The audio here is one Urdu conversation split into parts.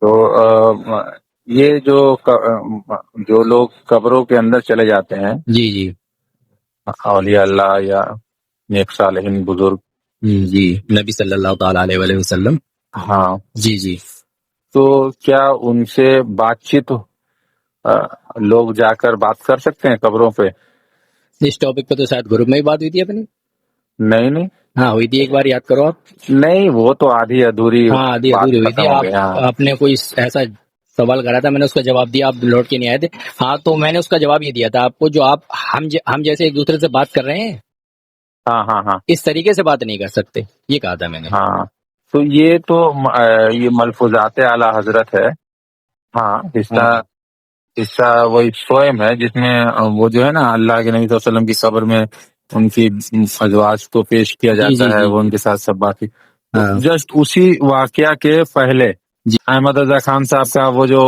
تو یہ جو لوگ قبروں کے اندر چلے جاتے ہیں، جی جی اولیاء اللہ یا نیک صالحین بزرگ، جی، نبی صلی اللہ تعالی علیہ وآلہ وسلم، ہاں، جی جی، تو کیا ان سے بات چیت لوگ جا کر بات کر سکتے ہیں قبروں پہ؟ اس ٹاپک پہ تو شاید گروپ میں ہی بات ہوئی تھی اپنی، نہیں، ہاں ہوئی تھی، ایک بار یاد کرو آپ، نہیں، وہ تو آدھی ادھوری ہاں آدھی بات ادھوری ہوئی ختم تھی، ہو گئی. ہاں آپ نے کوئی ایسا سوال کرا تھا، میں نے اس کا جواب دیا، آپ لوٹ کے نہیں آئے تھے. ہاں تو میں نے اس کا جواب یہ دیا تھا آپ کو، جو آپ ہم جیسے ایک دوسرے سے بات کر رہے ہیں ہاں ہاں ہاں اس طریقے سے بات نہیں کر سکتے، یہ کہا تھا میں نے. ہاں، تو یہ ملفوظات اعلی حضرت ہے. ہاں، حصہ وہی سوئم ہے جس میں وہ جو ہے نا اللہ کے نبی صلی اللہ علیہ وسلم کی قبر میں ان کی ازواج کو پیش کیا جی جاتا جی ہے، جی وہ ان کے ساتھ سب باتیں. تو ہاں جسٹ اسی واقعہ کے پہلے جی احمد رضا خان صاحب کا وہ جو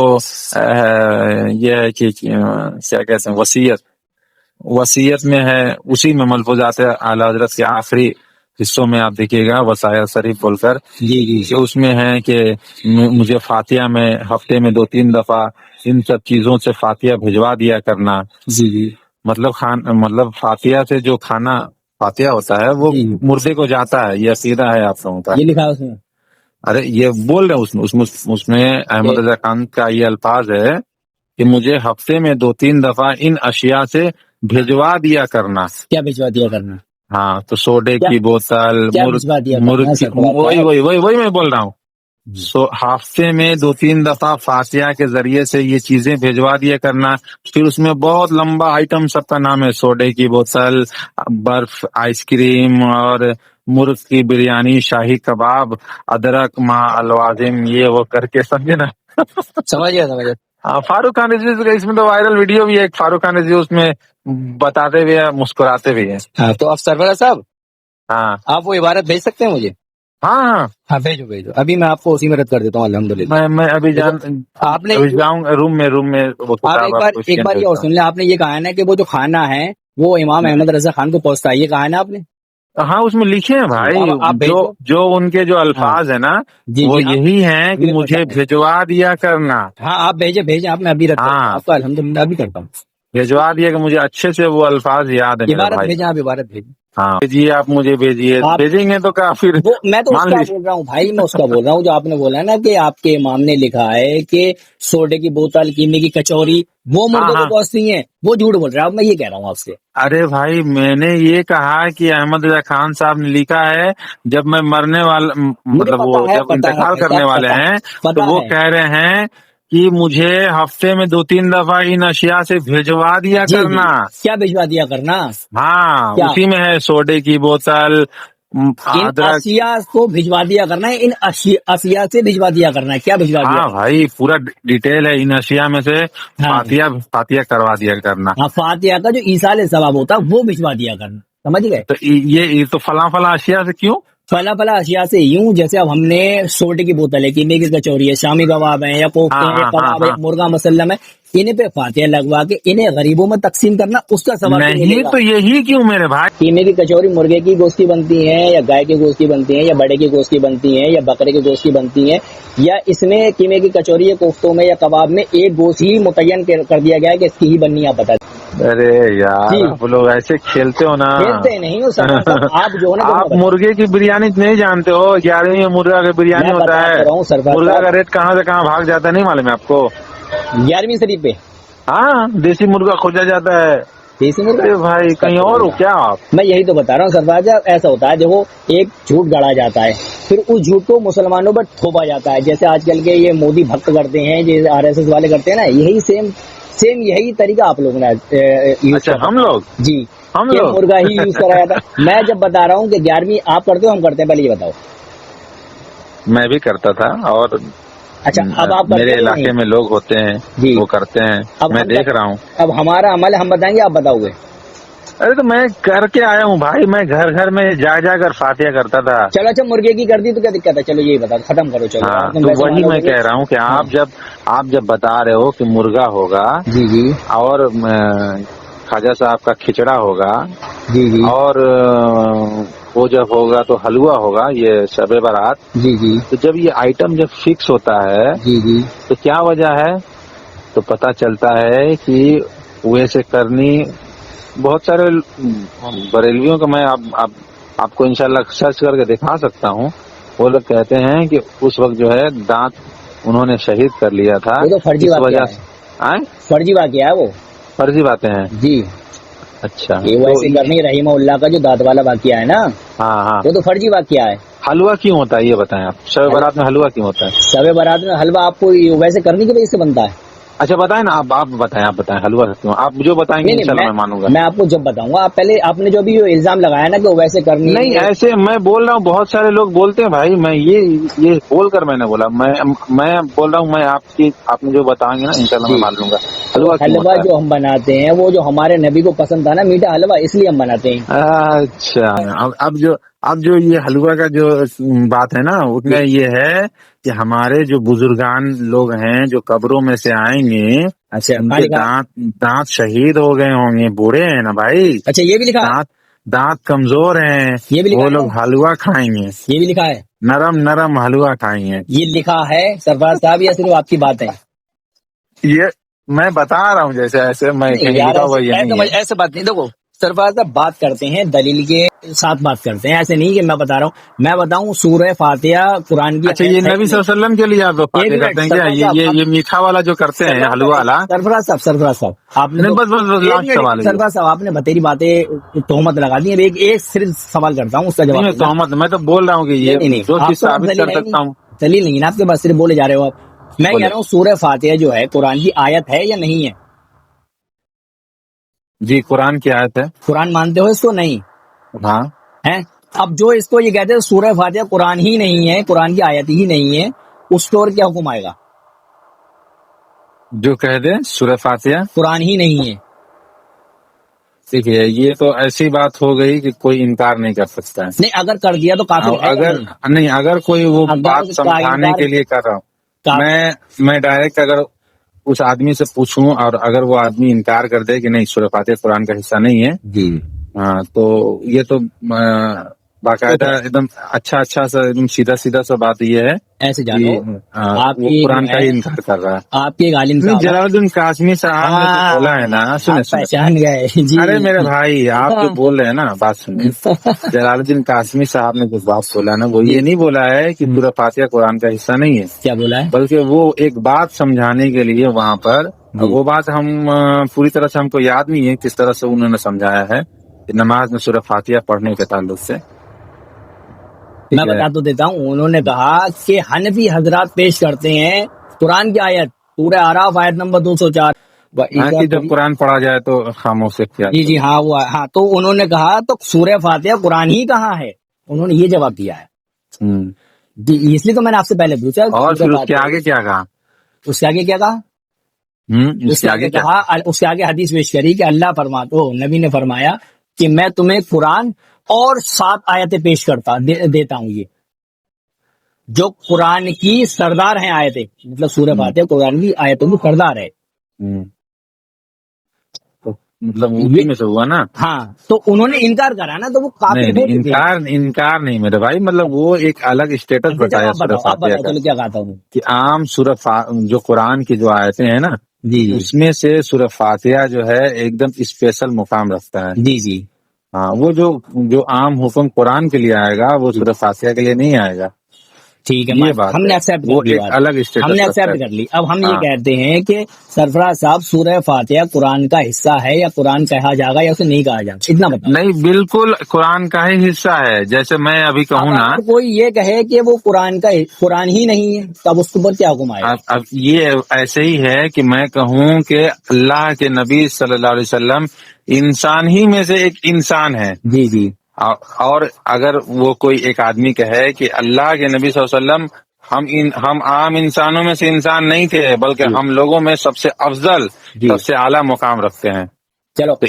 یہ ہے کہ کیا کہتے ہیں، وصیت میں ہے، اسی میں ملفوظات اعلی حضرت کے آخری حصوں میں آپ دیکھیے گا وصایا شریف بول کر جی جی کہ اس میں ہے کہ مجھے فاتحہ میں ہفتے میں 2-3 دفعہ ان سب چیزوں سے فاتحہ بھجوا دیا کرنا. جی جی مطلب فاتحہ سے جو کھانا فاتحہ ہوتا ہے وہ جی مردے کو جاتا ہے، یہ عقیدہ ہے آپ لوگوں کا. یہ لکھا ہے اس میں ارے یہ بول رہے ہیں اس میں احمد کہ رضا خان کا یہ الفاظ ہے کہ مجھے ہفتے میں 2-3 دفعہ ان اشیاء سے بھجوا دیا کرنا. کیا بھجوا دیا کرنا، ہاں، تو سوڈے کیا کی بوتل، کیا بھجوا دیا کرنا مرغ کی، سرفراز صاحب؟ وہی میں بول رہا ہوں. ہفتے میں 2-3 دفعہ فاتحہ کے ذریعے سے یہ چیزیں بھجوا دیا کرنا. پھر اس میں بہت لمبا آئٹم سب کا نام ہے، سوڈے کی بوتل، برف، آئس کریم، اور مرغ کی بریانی، شاہی کباب، ادرک ماں الوازم، یہ وہ کر کے سمجھے نا. سمجھ گیا ہاں، فاروق خان رضوی کا اس میں تو وائرل ویڈیو بھی ہے، فاروق خان رضوی اس میں بتاتے بھی ہیں، مسکراتے بھی ہیں. ہاں تو آپ سرفراز صاحب ہاں آپ وہ عبارت بھیج سکتے ہیں مجھے؟ ہاں ہاں، ہاں بھیجو، ابھی میں آپ کو اسی میں رد کر دیتا ہوں الحمدللہ. میں ابھی آپ نے جاؤں روم میں وہ آپ کتاب آپ کو ایک اسکین بار یہ اور بھیجتا ہوں. سن لیں، آپ نے یہ کہا ہے نا کہ وہ جو کھانا ہے وہ امام احمد رضا خان کو پہنچتا ہے، یہ کہا ہے نا آپ نے؟ ہاں، اس میں لکھے ہیں جی بھائی، آپ بھیجو. جو ان کے جو ہاں الفاظ ہیں نا جی وہ جی آپ یہی ہیں کہ مجھے پتا مجھے ہے. بھجوا دیا کرنا. ہاں آپ بھیجیں آپ، میں ابھی رد کرتا ہوں ہاں، آپ کا، الحمدللہ ابھی کرتا ہوں. بھجوا دیا کہ مجھے اچھے سے وہ الفاظ یاد ہے میرے عبارت بھائی. بھیجیں آپ، عبارت بھیجیں ہاں، بھیجیے، آپ مجھے بھیجیے، آپ. بھیجیں گے تو کیا پھر وہ میں تو اس مان کا لیجیے. بول رہا ہوں بھائی، میں اس کا بول رہا ہوں جو آپ نے بولا ہے نا کہ آپ کے امام نے لکھا ہے کہ سوڈے کی بوتل، قیمے کی کچوری وہ ہاں مردوں کو ہاں، پہنچتی ہیں، وہ جھوٹ بول رہا ہے. اب میں یہ کہہ رہا ہوں آپ سے، ارے بھائی، میں نے یہ کہا کہ احمد رضا خان صاحب نے لکھا ہے جب میں مرنے والا، مجھے مطلب وہ جب پتا ہے انتقال بھائی کرنے صاحب، والے ہیں تو پتا وہ ہے. کہہ رہے ہیں کہ مجھے ہفتے میں 2-3 دفعہ ان اشیاء سے بھجوا دیا جی جی، کرنا. کیا بھجوا دیا کرنا، ہاں، کیا اسی میں ہے سوڈے کی بوتل، ان ادرک. اشیاء کو بھجوا دیا کرنا ہے، ان اشیاء سے بھجوا دیا کرنا ہے، کیا بھجوا دیا ہاں کرنا بھائی، پورا ڈیٹیل ہے، ان اشیاء میں سے ہے؟ ہاں فاتحہ کروا دیا کرنا. ہاں، فاتحہ کا جو ایصال ثواب ہوتا ہے وہ بھجوا دیا کرنا، سمجھ گئے؟ تو یہ تو فلاں اشیاء سے کیوں؟ فلا اشیاء سے یوں، جیسے اب ہم نے سوڈے کی بوتل ہے، قیمے کی کچوری ہے، شامی کباب ہیں، یا کوفتے ہاں ہیں، یا ہاں ہاں کباب ہے، ہاں، یا مرغا مسلم ہے، انہیں پہ فاتحہ لگوا کے انہیں غریبوں میں تقسیم کرنا، اس کا ثواب بھی ملے نہیں گا. تو یہی کیوں میرے بھائی؟ قیمے کی کچوری مرغے کی گوشت کی بنتی ہیں، یا گائے کی گوشت کی بنتی ہیں، یا بڑے کی گوشت کی بنتی ہیں، یا بکرے کی گوشت کی بنتی ہیں، یا اس میں قیمے کی کچوری یا کوفتوں میں یا کباب میں ایک گوشت ہی متعین کر دیا گیا ہے کہ اس کی ہی بننی، آپ بتا دیں. ارے یار، جی، آپ لوگ ایسے کھیلتے ہو نا. کھیلتے نہیں ہو سرفراز صاحب، آپ جو ہے نا، آپ میں بتا مرغے کی بریانی نہیں جانتے ہو؟ 11ویں میں مرغا کا بریانی میں ہوتا بتا ہے، تو رہا ہوں سرفراز مرغا کا صاحب، ریٹ کہاں سے کہاں بھاگ جاتا ہے، نہیں معلوم ہے آپ کو؟ 11ویں شریف پہ ہاں، دیسی مرغا کھوجا جاتا ہے. دیسی مرغا. ارے بھائی، کہیں اور ہو کیا آپ؟ میں یہی تو بتا رہا ہوں سرفراز صاحب، ایسا ہوتا ہے دیکھو، ایک جھوٹ گڑا جاتا ہے، پھر اس جھوٹ کو مسلمانوں پر تھوپا جاتا ہے، جیسے آج کل کے یہ مودی بھکت کرتے ہیں، جیسے RSS والے کرتے ہیں نا، یہی سیم یہی طریقہ آپ لوگوں نے یوز اچھا، کر ہم رکھا لوگ ہے. جی، کہ ہم مرغا ہی یوز کرا جاتا ہے. میں جب بتا رہا ہوں کہ 11ویں آپ کرتے ہو، ہم کرتے ہیں، پہلے یہ بتاؤ. میں بھی کرتا تھا، اور اچھا اب آپ کرتے میرے ہو یا علاقے نہیں؟ میں لوگ ہوتے ہیں جی، وہ کرتے ہیں، اب میں ہم دیکھ رہا ہوں. اب ہمارا عمل ہم بتائیں گے، آپ بتاؤ گے؟ ارے تو میں کر کے آیا ہوں بھائی، میں گھر گھر میں جا کر فاتحہ کرتا تھا. چلو اچھا، مرغے کی کر دی تو کیا دقت ہے؟ چلو یہی بتاؤ، ختم کرو. چلو ہاں، آپ تم تو ویسے وہی مانو میں گے کہہ رہا ہوں کہ ہاں آپ جب بتا رہے ہو کہ مرغا ہوگا، جی جی اور خواجہ صاحب کا کھچڑا ہوگا، جی جی اور وہ جب ہوگا تو حلوہ ہوگا، یہ شب برات. جی جی تو جب یہ آئٹم جب فکس ہوتا ہے جی جی تو کیا وجہ ہے؟ تو پتہ چلتا ہے کہ ویسے کرنی بہت سارے بریلویوں کا میں آپ کو انشاءاللہ سرچ کر کے دکھا سکتا ہوں. وہ لوگ کہتے ہیں کہ اس وقت جو ہے دانت انہوں نے شہید کر لیا تھا، وہ تو فرضی اس واقعہ وجہ ہے، سے. آئیں؟ فرضی واقعہ ہے وہ. فرضی باتیں ہیں. جی اچھا یہ تو ویسے کرنی رحمہ اللہ کا جو دانت والا واقعہ ہے نا، ہاں وہ تو فرضی واقعہ ہے. حلوہ کیوں ہوتا ہے یہ بتائیں آپ؟ شب برات میں حلوہ کیوں ہوتا ہے؟ شب برات میں حلوہ آپ کو ویسے کرنے کی وجہ سے بنتا ہے. اچھا بتائیں نا، آپ بتائیں حلوہ کیوں؟ آپ جو بتائیں گے نہیں انشاءاللہ میں مانوں گا. میں آپ کو جب بتاؤں گا. آپ پہلے آپ نے جو بھی الزام لگایا نا کہ وہ ویسے کرنی نہیں ہے، ایسے میں بول رہا ہوں، بہت سارے لوگ بولتے ہیں بھائی. میں یہ بول کر میں نے بولا، میں بول رہا ہوں، میں آپ نے جو بتائیں گے نا انشاءاللہ میں جی مان لوں گا. تو حلوہ کیوں حلوہ ہوتا جو ہم بناتے ہیں وہ جو ہمارے نبی کو پسند تھا نا، میٹھا حلوہ، اس لیے ہم بناتے ہیں. ہے؟ اچھا اب جو یہ حلوہ کا جو بات ہے نا، اس جی میں یہ ہے کہ ہمارے جو بزرگان لوگ ہیں جو قبروں میں سے آئیں گے، اچھا ان کہاں کے لکھا؟ دانت شہید ہو گئے ہوں گے، بوڑھے ہیں نا بھائی، اچھا یہ بھی لکھا ہے، دانت کمزور ہیں، یہ بھی لکھا وہ ہے لوگ نا، حلوہ کھائیں گے، یہ بھی لکھا ہے. نرم حلوہ کھائیں گے. یہ لکھا ہے سرفراز صاحب یا صرف آپ کی بات ہے؟ یہ میں بتا رہا ہوں جیسے ایسے میں نہیں کہیں یار لکھا ہوا یہ نہیں ہے. ایسے بات نہیں. دیکھو سرفراز صاحب بات کرتے ہیں دلیل کے ساتھ بات کرتے ہیں، ایسے نہیں کہ میں بتا رہا ہوں. میں بتاؤں سورہ فاتحہ قرآن کی اچھا یہ آیت ہے نبی یا صلی نہیں؟ اللہ علیہ وسلم کے لیے آپ ایک باتیں منٹ کرتے ہیں کیا؟ سرفراز صاحب، یہ میٹھا والا جو کرتے ہیں حلوہ والا؟ سرفراز صاحب آپ نے نہیں تو بس ایک لاسٹ سوال منٹ. ہے یہ. سرفراز صاحب آپ نے بتیری باتیں تہمت لگا دی. اب ایک صرف سوال کرتا ہوں، اس کا نہیں جواب میں دینا. تہمت، میں تو بول رہا ہوں کہ نہیں یہ نہیں نہیں جو آپ چیز کے پاس ثابت دلیل کر ہے سکتا نہیں، ہوں. دلیل نہیں ہے نا آپ کے پاس، صرف بولے جا رہے ہو آپ. میں کہہ بولے رہا ہوں سورہ فاتحہ جو ہے قرآن کی آیت ہے یا نہیں ہے؟ جی قرآن کی آیت ہے. قرآن مانتے ہو اس کو؟ نہیں ہاں ہے. اب جو اس کو یہ کہتے ہیں سورہ فاتحہ قرآن ہی نہیں ہے، قرآن کی آیت ہی نہیں ہے، اس پر کیا حکم آئے گا؟ جو کہہ دیں سورہ فاتحہ قرآن ہی نہیں ہے. دیکھیے یہ تو ایسی بات ہو گئی کہ کوئی انکار نہیں کر سکتا ہے. نہیں اگر کر دیا تو کافر ہے یا نہیں؟ اگر کوئی وہ اگر بات کا سمجھانے انکار کے لیے کر رہا ہوں، کا- میں ڈائریکٹ اگر اس آدمی سے پوچھوں اور اگر وہ آدمی انکار کر دے کہ نہیں سورہ فاتحہ قرآن کا حصہ نہیں ہے، جی ہاں تو یہ تو باقاعدہ ایک دم اچھا سا ایک دم سیدھا سا بات یہ ہے ایسے کہ جانو آپ وہ کی جو قرآن کا ہے ہی انکار کر رہا ہے. آپ کے ایک عالم نہیں صاحب ہے. جلال الدین قاسمی صاحب نے جو بولا ہے نا، سنیں آپ پہچان گئے جی. ارے میرے بھائی آپ جو بول رہے ہیں نا بات سنیں. جلال الدین قاسمی صاحب نے جو بات بولا نا، وہ یہ نہیں بولا ہے کہ سورہ فاتحہ قرآن کا حصہ نہیں ہے، کیا بولا ہے؟ بلکہ وہ ایک بات سمجھانے کے لیے وہاں پر، وہ بات ہم پوری طرح سے ہم کو یاد نہیں ہے کس طرح سے انہوں نے سمجھایا ہے کہ نماز میں سورہ فاتحہ پڑھنے کے تعلق سے. میں بتا تو دیتا ہوں. انہوں نے کہا کہ حنفی حضرات پیش کرتے ہیں قرآن کی آیت سورہ اعراف آیت نمبر 204. ہاں کہ جب قرآن پڑھا جائے تو خاموش اختیار جی کرو. ہاں وہ ہاں. تو انہوں نے کہا تو سورہ فاتحہ قرآن ہی کہاں ہے؟ انہوں نے یہ جواب دیا ہے. جی اس لیے تو میں نے آپ سے پہلے پوچھا اور سورہ پھر اس کے فاتحہ. آگے کیا کہا؟ اس کے آگے کیا کہا؟ اس کے آگے کیا کہا، اس کے آگے حدیث پیش کری کہ اللہ فرماتا، نبی نے فرمایا کہ میں تمہیں قرآن اور 7 آیتیں پیش دیتا ہوں. یہ جو قرآن کی سردار ہیں آیتیں، مطلب سورہ فاتحہ قرآن کی آیتوں کی سردار ہے. مطلب اسی میں سے ہوا نا. ہاں تو انہوں نے انکار کرا نا، تو وہ کافر ہو چکے ہیں. انکار نہیں میرے بھائی، مطلب وہ ایک الگ اسٹیٹس اچھا چلو بتایا سورہ آپ فاتحہ بتاؤ کا چلو کیا کہتا ہوں. کہ عام جو قرآن کی جو آیتیں ہیں نا، جی جی اس میں سے سورہ فاتحہ جو ہے ایک دم اسپیشل مقام رکھتا ہے. جی جی ہاں وہ جو عام حکم قرآن کے لیے آئے گا وہ سورہ فاتحہ کے لیے نہیں آئے گا. ٹھیک ہے، یہ بات ہم ہے، نے ایکسپٹ وہ کر لی ایک بات، الگ ہم اسٹیٹس نے رکھتا ایکسپٹ ہے. کر لی. اب ہم یہ ہاں کہتے ہیں کہ سرفراز صاحب سورہ فاتحہ قرآن کا حصہ ہے یا قرآن کہا جائے گا یا اسے نہیں کہا جائے گا، اتنا بتاؤ. نہیں بالکل قرآن کا ہی حصہ ہے. جیسے میں ابھی اب کہوں نا، اگر کوئی یہ کہے کہ وہ قرآن ہی نہیں ہے، تب اس کے اوپر کیا حکم آئے گا؟ اب یہ ایسے ہی ہے کہ میں کہوں کہ اللہ کے نبی صلی اللہ علیہ وسلم انسان ہی میں سے ایک انسان ہے. جی جی اور اگر وہ کوئی ایک آدمی کہے کہ اللہ کے نبی صلی اللہ علیہ وسلم ہم عام انسانوں میں سے انسان نہیں تھے بلکہ ہم لوگوں میں سب سے افضل، جی سب سے اعلیٰ مقام رکھتے ہیں، چلو تو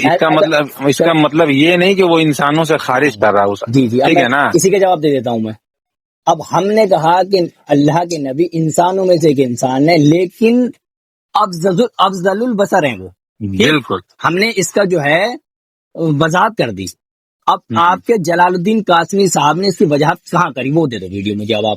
اس کا مطلب یہ نہیں کہ وہ انسانوں سے خارج کر رہا ہے. جی جی اب ٹھیک میں ہے نا. اسی کا جواب دے دیتا ہوں. میں اب ہم نے کہا کہ اللہ کے نبی انسانوں میں سے ایک انسان ہے، لیکن افضل البشر ہیں وہ. بالکل ہم نے اس کا جو ہے وضاحت کر دی اب آپ کے جلال الدین قاسمی صاحب نے اس کی وجاہت کہاں کری وہ دے دو ویڈیو میں جواب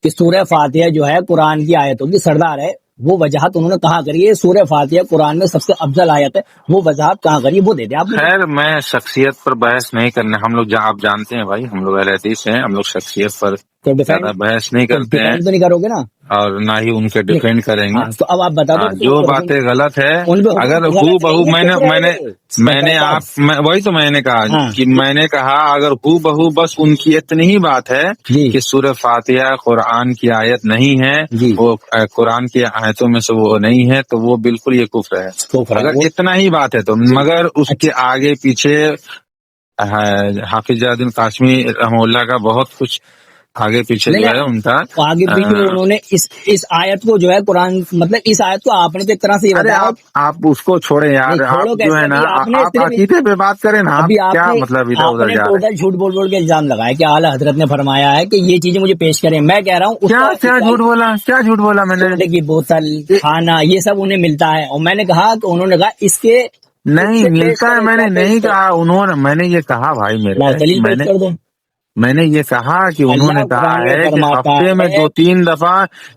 کہ سورہ فاتحہ جو ہے قرآن کی آیتوں کی سردار ہے، وہ وجاہت انہوں نے کہاں کری ہے؟ سورہ فاتحہ قرآن میں سب سے افضل آیت ہے، وہ وجاہت کہاں کری وہ دے دیں آپ مجھے۔ خیر میں شخصیت پر بحث نہیں کرنے، ہم لوگ آپ جانتے ہیں بھائی، ہم لوگ اہل حدیث ہیں، ہم لوگ شخصیت پر تو زیادہ بحث نہیں کرتے ہیں ڈیفینڈ تو نہیں کرو گے نا؟ اور نہ ہی ان کے ڈیفینڈ کریں گے۔ ہاں تو اب آپ بتا دو کہ جو باتیں غلط ہے ان پہ اگر غلط ہو بہو نہیں ہے، میں نے وہی تو میں نے کہا ہاں کہ میں نے کہا اگر ہو بہو بس ان کی اتنی ہی بات ہے جی کہ سورہ فاتحہ قرآن کی آیت نہیں ہے، جی وہ قرآن کی آیتوں میں سے وہ نہیں ہے، تو وہ بالکل یہ کفر ہے۔ کفر ہے اگر وہ، اتنا ہی بات ہے تو مگر اس کے آگے پیچھے حافظ جلال الدین قاسمی رحمہ اللہ کا بہت کچھ آگے پیچھے جو ہے ان کا آگے پیچھے انہوں نے اس آیت کو جو ہے قرآن مطلب اس آیت کو آپ نے تو ایک طرح سے یہ ارے بتایا، آپ اس کو چھوڑیں یار، نہیں آپ چھوڑو جو کیسے، ہے نا ابھی آپ نے آپ صرف عقیدے پہ بات کریں نا، ابھی آپ آپ کیا نے مطلب ادھر ادھر جا رہے ہیں؟ ٹوٹل جھوٹ بول کے الزام لگایا کہ اعلیٰ حضرت نے فرمایا ہے کہ یہ چیزیں مجھے پیش کریں، میں کہہ رہا ہوں کیا جھوٹ بولا، کیا جھوٹ بولا میں نے؟ سوڈے کی بوتل کھانا یہ سب انہیں ملتا ہے، اور میں نے کہا کہ انہوں نے کہا اس کے نہیں ملتا ہے، میں نے نہیں کہا، میں نے یہ کہا بھائی میرے، دلیل پیش کر دو۔ میں نے یہ کہا کہ انہوں نے اللہ کہا قرآن میں ہے کہ فرماتا ہفتے میں ہے، 2-3 دفعہ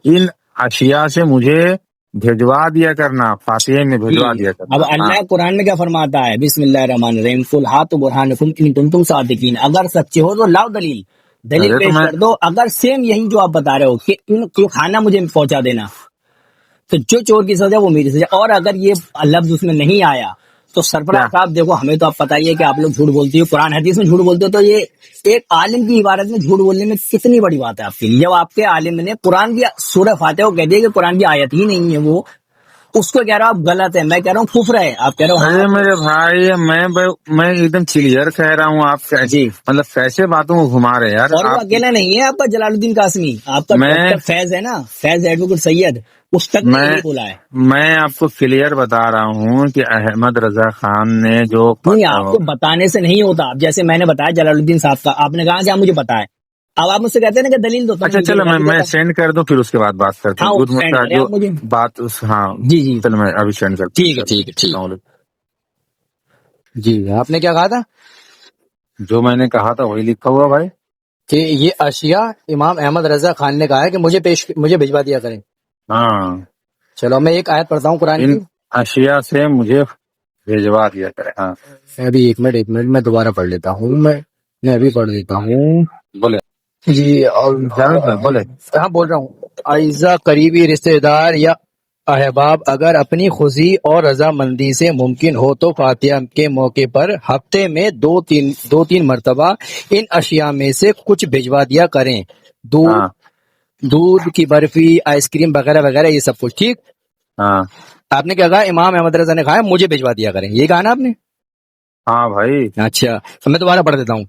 ان اشیاء سے مجھے بھجوا دیا کرنا، فاتحے میں بھجوا دیا اب کرنا۔ اللہ قرآن میں کیا فرماتا ہے؟ بسم اللہ الرحمن الرحیم، قل ہاتوا برہانکم ان کنتم صادقین، اگر سچے ہو تو لاؤ دلیل ارے تو پیش میں کر دو۔ اگر سیم یہی جو آپ بتا رہے ہو کہ ان کو کھانا مجھے پہنچا دینا، تو جو چور کی سزا وہ میری سزا، اور اگر یہ لفظ اس میں نہیں آیا تو سرفراز صاحب دیکھو ہمیں تو آپ پتہ ہی ہے کہ آپ لوگ جھوٹ بولتی ہو، قرآن حدیث میں جھوٹ بولتے ہو، تو یہ ایک عالم کی عبارت میں جھوٹ بولنے میں کتنی بڑی بات ہے آپ کے لیے، جب آپ کے عالم نے قرآن کی سورہ فاتحہ کو کہہ دیا کہ قرآن کی آیت ہی نہیں ہے، وہ اس کو کہہ رہا ہوں آپ غلط ہے، میں کہہ رہا ہوں کفر ہے، آپ کہہ رہے ہو ارے میرے بھائی میں ایک دم کلیئر کہہ رہا ہوں، آپ جی، مطلب کیسے باتوں کو گھما رہے یار اور وہ آپ۔ اکیلا نہیں ہے آپ کا جلال الدین قاسمی، آپ کا ڈاکٹر فیض ہے نا، فیض ایڈوکیٹ سید، اس تک نے یہی بولا ہے۔ میں آپ کو کلیئر بتا رہا ہوں کہ احمد رضا خان نے جو نہیں آپ کو بتانے سے نہیں ہوتا، اب جیسے میں نے بتایا جلال الدین صاحب کا، آپ نے کہا کہ آپ مجھے بتائے، اب آپ مجھ سے کہتے ہیں نا کہ دلیل دو، تو اچھا چلو میں سینڈ کر دوں، پھر اس کے بعد بات کرتے ہاں ہیں سینڈ کریں جو آپ مجھے، بات ہاں جی جی چلو میں ابھی سینڈ کرتا ہوں۔ ٹھیک ہے ٹھیک ہے ٹھیک ہے جی۔ آپ نے کیا کہا تھا؟ جو میں نے کہا تھا وہی لکھا ہوا بھائی، کہ یہ اشیاء امام احمد رضا خان نے کہا ہے کہ مجھے بھجوا دیا کریں۔ ہاں چلو میں ایک آیت پڑھتا ہوں قرآن ان کی، اشیاء سے مجھے بھیجوا دیا کرے۔ ہاں ابھی ایک منٹ میں دوبارہ پڑھ لیتا ہوں، میں ابھی پڑھ لیتا ہوں بولے جی۔ اور بولے ہاں بول رہا ہوں، اعزا قریبی رشتہ دار یا احباب اگر اپنی خوشی اور رضامندی سے ممکن ہو تو فاتحہ کے موقع پر ہفتے میں دو تین مرتبہ ان اشیاء میں سے کچھ بھجوا دیا کریں، ہاں دودھ کی برفی، آئس کریم وغیرہ وغیرہ، یہ سب کچھ ٹھیک۔ ہاں آپ نے کیا کہا؟ امام احمد رضا نے کہا ہے مجھے بھجوا دیا کریں، یہ کہا نا آپ نے؟ ہاں بھائی اچھا تو میں دوبارہ پڑھ دیتا ہوں،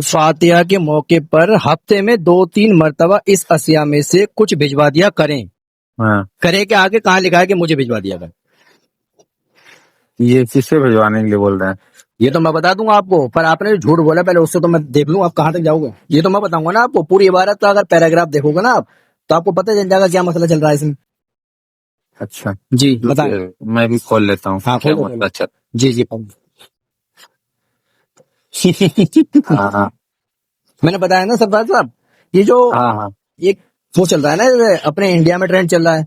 فاتحہ کے موقع پر ہفتے میں 2-3 مرتبہ اس اشیاء میں سے کچھ بھجوا دیا کریں، ہاں کرے کہ آگے کہاں لکھا ہے کہ مجھے بھجوا دیا کریں؟ یہ کس سے بھجوانے کے لیے بول رہے ہیں؟ یہ تو میں بتا دوں گا آپ کو، پر آپ نے جو جھوٹ بولا پہلے اس سے تو میں دیکھ لوں آپ کہاں تک جاؤ گے، یہ تو میں بتاؤں گا نا آپ کو، پوری عبارت کا اگر پیراگراف دیکھو گے نا آپ تو آپ کو پتہ چل جائے گا کیا مسئلہ چل رہا ہے اس میں۔ اچھا جی بتائیں۔ میں بھی کھول لیتا ہوں ہاں کیا کھولو مسئلہ چل۔ جی جی ہاں ہاں میں نے بتایا نا سرفراز صاحب، یہ جو ہاں ہاں ایک وہ چل رہا ہے نا اپنے انڈیا میں ٹرینڈ چل رہا ہے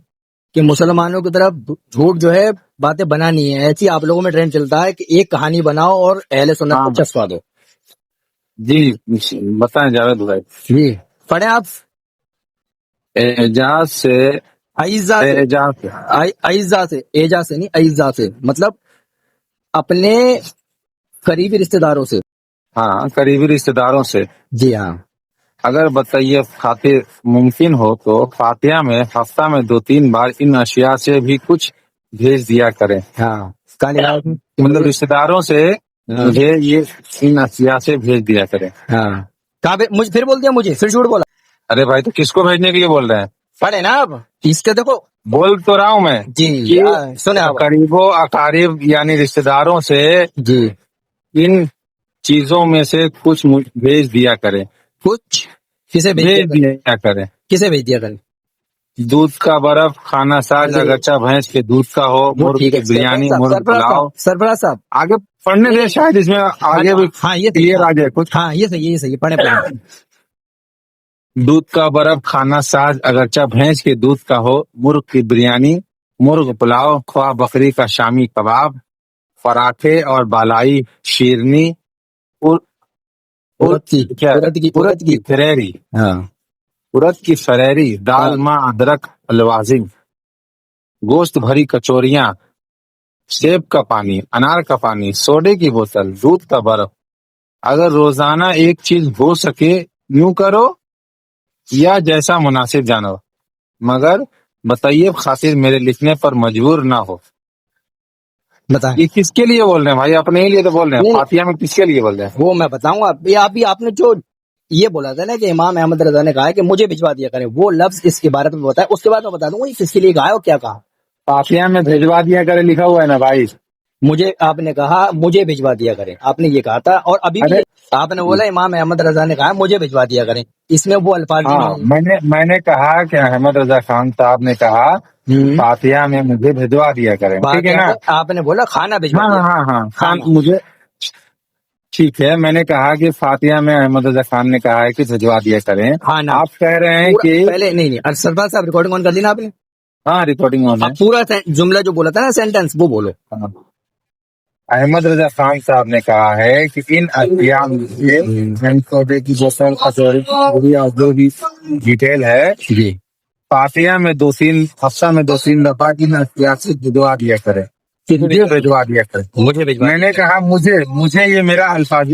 کہ مسلمانوں کی طرف جھوٹ جو ہے باتیں بنانی ہے، ایسی آپ لوگوں میں ٹرینڈ چلتا ہے کہ ایک کہانی بناؤ اور اہل سنت کو چسپا دو۔ جی بتائیں جاوید بھائی۔ جی پڑھیں آپ، اعجاز سے اعزا سے، اعجاز سے اعزا سے، اعجاز سے نہیں، اعزا سے مطلب اپنے قریبی رشتہ داروں سے۔ ہاں قریبی رشتہ داروں سے، جی ہاں اگر بتائیے خاطر ممکن ہو تو فاتحہ میں ہفتہ میں 2-3 بار ان اشیاء سے بھی کچھ بھیج دیا کریں، ہاں کہاں لکھا ہے؟ مطلب رشتہ داروں سے مجھے یہ ان اشیاء سے بھیج دیا کریں۔ ہاں کہاں پہ مجھے پھر بول دیا، مجھے پھر جھوٹ بولا؟ ارے بھائی تو کس کو بھیجنے کے لیے بول رہے ہیں؟ پڑھے نا آپ اس کے، دیکھو بول تو رہا ہوں میں جی کہ سنیں آپ قریب و اقارب یعنی رشتہ داروں سے جی ان چیزوں میں سے کچھ بھیج دیا کریں، کچھ کسے بھیج دیا کریں، کسے بھیج دیا کریں؟ دودھ کا برف کھانا ساز اگرچہ بھینس کے دودھ کا ہو، وہ مرغ ٹھیک کی ہے بریانی، مرغ پلاؤ. سرفراز صاحب آگے پڑھنے دے، شاید اس میں آگے بھی ہاں یہ کلیئر آ جائے کچھ. ہاں یہ صحیح پڑھے دودھ کا برف کھانا ساز اگرچہ بھینس کے دودھ کا ہو، مرغ کی بریانی، مرغ پلاؤ، خواہ بکری کا شامی کباب، پراٹھے اور بالائی شیرنی، ارد کی فریری، ہاں ارد کی فریری، دال ماں ادرک الوازم، گوشت بھری کچوریاں، سیب کا پانی، انار کا پانی، سوڈے کی بوتل، دودھ کا برف. اگر روزانہ ایک چیز ہو سکے یوں کرو یا جیسا مناسب جانو، مگر بطیب خاطر میرے لکھنے پر مجبور نہ ہو. بتائیں. یہ کس کے لیے بول رہے ہیں بھائی؟ اپنے ہی لیے تو بول رہے ہیں. فاتحہ میں کس کے لیے بول رہے ہیں؟ وہ میں بتاؤں گا. آپ نے جو یہ بولا تھا نا کہ امام احمد رضا نے کہا ہے کہ مجھے بھجوا دیا کریں، وہ لفظ اس کے بارے میں بتایا، اس کے بعد میں بتا دوں گا یہ کس کے لیے کہا ہے اور کیا کہا. فاتحہ میں بھجوا دیا کرے لکھا ہوا ہے نا بھائی. مجھے آپ نے کہا مجھے بھجوا دیا کریں، آپ نے یہ کہا تھا، اور ابھی بھی آپ نے بولا امام احمد رضا نے کہا مجھے بھجوا دیا کریں، اس میں وہ الفاظ میں نے کہا کہ احمد رضا خان صاحب نے کہا فاتحہ میں مجھے بھجوا دیا کریں، ٹھیک ہے نا. آپ نے بولا کھانا بھجوا دیا. ہاں مجھے ٹھیک ہے. میں نے کہا کہ فاتحہ میں احمد رضا خان نے کہا ہے کہ بھجوا دیا کریں. آپ کہہ رہے ہیں کہ پہلے نہیں سرفراز صاحب ریکارڈنگ آن کر دی نا آپ نے؟ ہاں ریکارڈنگ آن ہے. پورا جملہ جو بولا تھا نا سینٹینس وہ بولو. احمد رضا خان صاحب نے کہا ہے کہ ان ایام سودے کی بوتل کچوری اور جو بھی ڈیٹیل ہے جی فاتحہ میں ہفتہ میں 2-3 دفعہ ان احتیاط سے بھجوا دیا کرے. مجھے بھجوا دیا کرے. مجھے میں نے کہا مجھے یہ میرا الفاظ